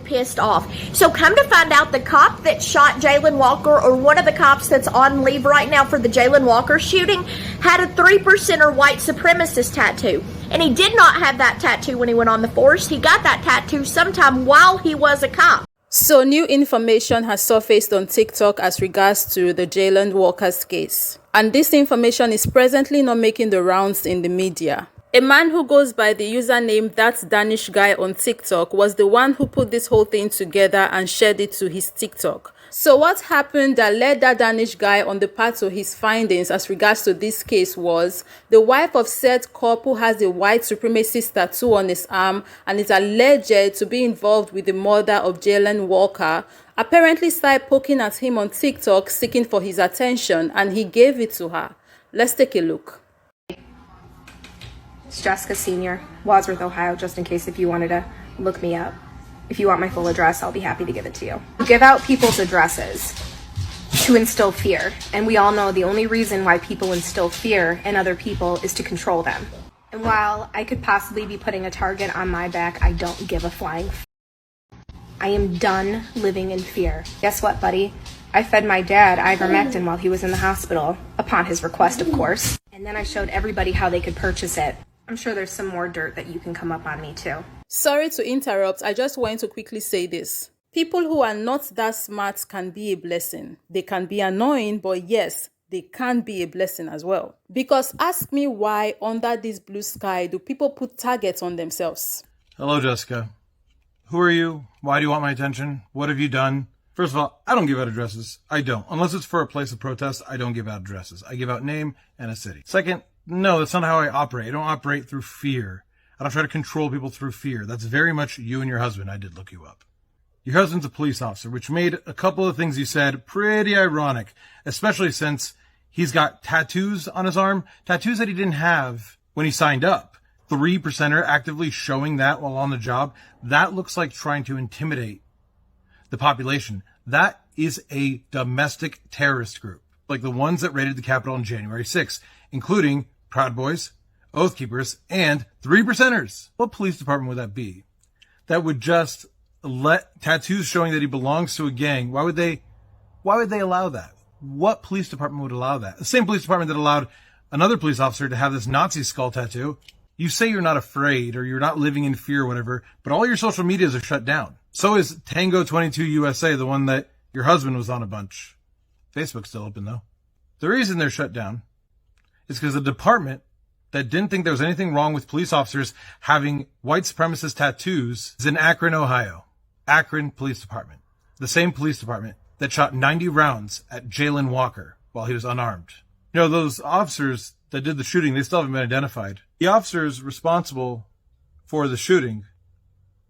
pissed off. So come to find out, the cop that shot Jayland Walker, or one of the cops that's on leave right now for the Jayland Walker shooting, had a 3%er white supremacist tattoo. And he did not have that tattoo when he went on the force. He got that tattoo sometime while he was a cop. So new information has surfaced on TikTok as regards to the JAYLAND Walker'S case. And this information is presently not making the rounds in the media. A man who goes by the username That Danish Guy on TikTok was the one who put this whole thing together and shared it to his TikTok. So what happened that led that Danish guy on the path to his findings as regards to this case was the wife of said cop, who has a white supremacist tattoo on his arm and is alleged to be involved with the murder of Jayland Walker, apparently started poking at him on TikTok seeking for his attention, and he gave it to her. Let's take a look. It's Jessica Sr., Wadsworth, Ohio, just in case if you wanted to look me up. If you want my full address, I'll be happy to give it to you. Give out people's addresses to instill fear. And we all know the only reason why people instill fear in other people is to control them. And while I could possibly be putting a target on my back, I don't give a flying f. I am done living in fear. Guess what, buddy? I fed my dad ivermectin while he was in the hospital, upon his request, of course. And then I showed everybody how they could purchase it. I'm sure there's some more dirt that you can come up on me too. Sorry to interrupt, I just want to quickly say this. People who are not that smart can be a blessing. They can be annoying, but yes, they can be a blessing as well. Because ask me why under this blue sky do people put targets on themselves? Hello, Jessica. Who are you? Why do you want my attention? What have you done? First of all, I don't give out addresses. I don't. Unless it's for a place of protest, I don't give out addresses. I give out name and a city. Second, no, that's not how I operate. I don't operate through fear. I don't try to control people through fear. That's very much you and your husband. I did look you up. Your husband's a police officer, which made a couple of things you said pretty ironic, especially since he's got tattoos on his arm, tattoos that he didn't have when he signed up. 3%er actively showing that while on the job. That looks like trying to intimidate the population. That is a domestic terrorist group, like the ones that raided the Capitol on January 6th, including Proud Boys, Oath Keepers, and 3%ers. What police department would that be? That would just let tattoos showing that he belongs to a gang. Why would they allow that? What police department would allow that? The same police department that allowed another police officer to have this Nazi skull tattoo. You say you're not afraid or you're not living in fear or whatever, but all your social medias are shut down. So is Tango 22 USA, the one that your husband was on a bunch. Facebook's still open though. The reason they're shut down is because the department that didn't think there was anything wrong with police officers having white supremacist tattoos is in Akron, Ohio. Akron Police Department. The same police department that shot 90 rounds at Jayland Walker while he was unarmed. You know, those officers that did the shooting, they still haven't been identified. The officers responsible for the shooting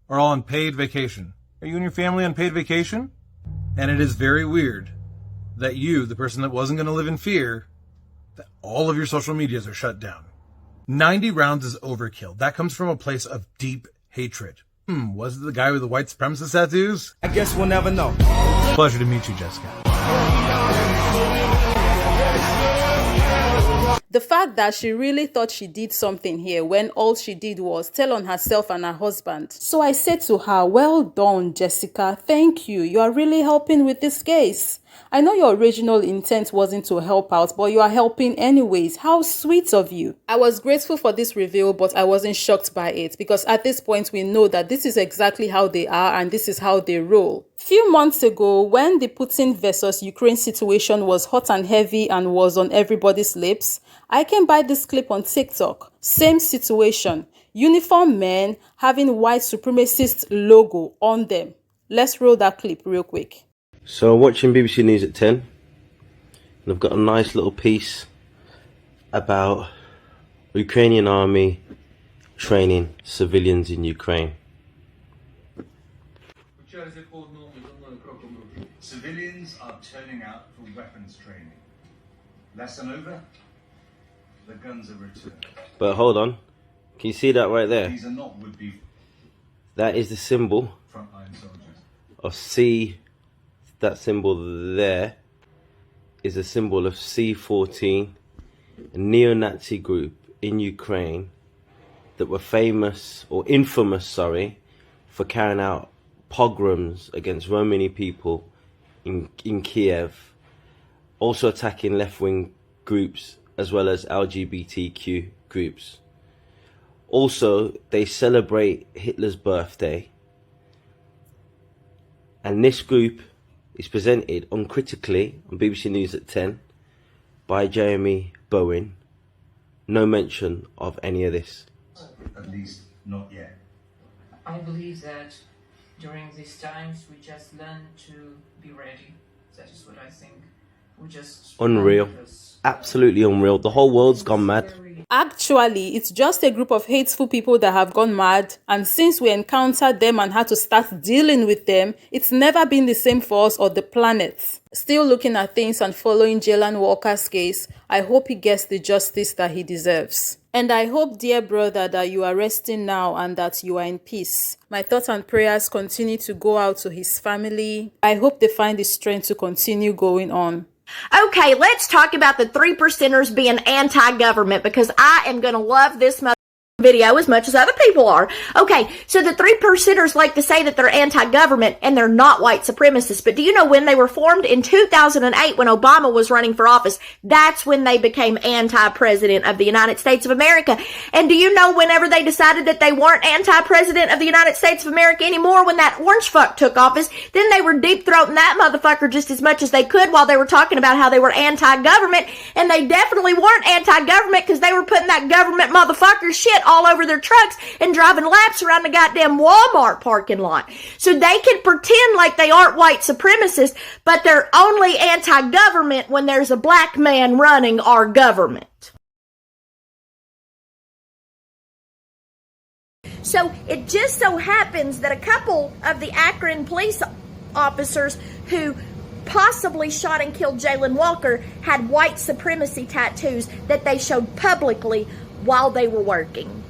are all on paid vacation. Are you and your family on paid vacation? And it is very weird that you, the person that wasn't going to live in fear, that all of your social medias are shut down. 90 rounds is overkill. That comes from a place of deep hatred. Was it the guy with the white supremacist tattoos? I guess we'll never know. Pleasure to meet you, Jessica. The fact that she really thought she did something here when all she did was tell on herself and her husband. So I said to her, well done, Jessica. Thank you. You are really helping with this case. I know your original intent wasn't to help out, but you are helping anyways. How sweet of you. I was grateful for this reveal, but I wasn't shocked by it because at this point we know that this is exactly how they are and this is how they roll. Few months ago, when the Putin versus Ukraine situation was hot and heavy and was on everybody's lips, I came by this clip on TikTok. Same situation. Uniformed men having white supremacist logo on them. Let's roll that clip real quick. So I'm watching BBC News at 10 and I've got a nice little piece about Ukrainian army training civilians in Ukraine. Civilians are turning out for weapons training. Lesson over, the guns are returned. But hold on, can you see that right there? These are not would-be That is the symbol frontline soldiers. of C. That symbol there is a symbol of C14, a neo-Nazi group in Ukraine that were famous, or infamous, sorry, for carrying out pogroms against Romani people in Kiev, also attacking left-wing groups as well as LGBTQ groups. Also, they celebrate Hitler's birthday, and this group is presented uncritically on BBC News at 10 by Jeremy Bowen. No mention of any of this. At least not yet. I believe that during these times we just learn to be ready. That is what I think. We just Unreal. Absolutely unreal. The whole world's gone mad. Actually, it's just a group of hateful people that have gone mad, and since we encountered them and had to start dealing with them, it's never been the same for us or the planet. Still looking at things and following JAYLAND Walker's case, I hope he gets the justice that he deserves. And I hope, dear brother, that you are resting now and that you are in peace. My thoughts and prayers continue to go out to his family. I hope they find the strength to continue going on. Okay, let's talk about the 3%ers being anti-government, because I am going to love this video as much as other people are. Okay, so the 3%ers like to say that they're anti-government and they're not white supremacists. But do you know when they were formed? In 2008, when Obama was running for office, that's when they became anti-president of the United States of America. And do you know whenever they decided that they weren't anti-president of the United States of America anymore, when that orange fuck took office, then they were deep-throating that motherfucker just as much as they could while they were talking about how they were anti-government. And they definitely weren't anti-government because they were putting that government motherfucker shit all over their trucks and driving laps around the goddamn Walmart parking lot. So they can pretend like they aren't white supremacists, but they're only anti-government when there's a black man running our government. So it just so happens that a couple of the Akron police officers who possibly shot and killed JAYLAND Walker had white supremacy tattoos that they showed publicly while they were working.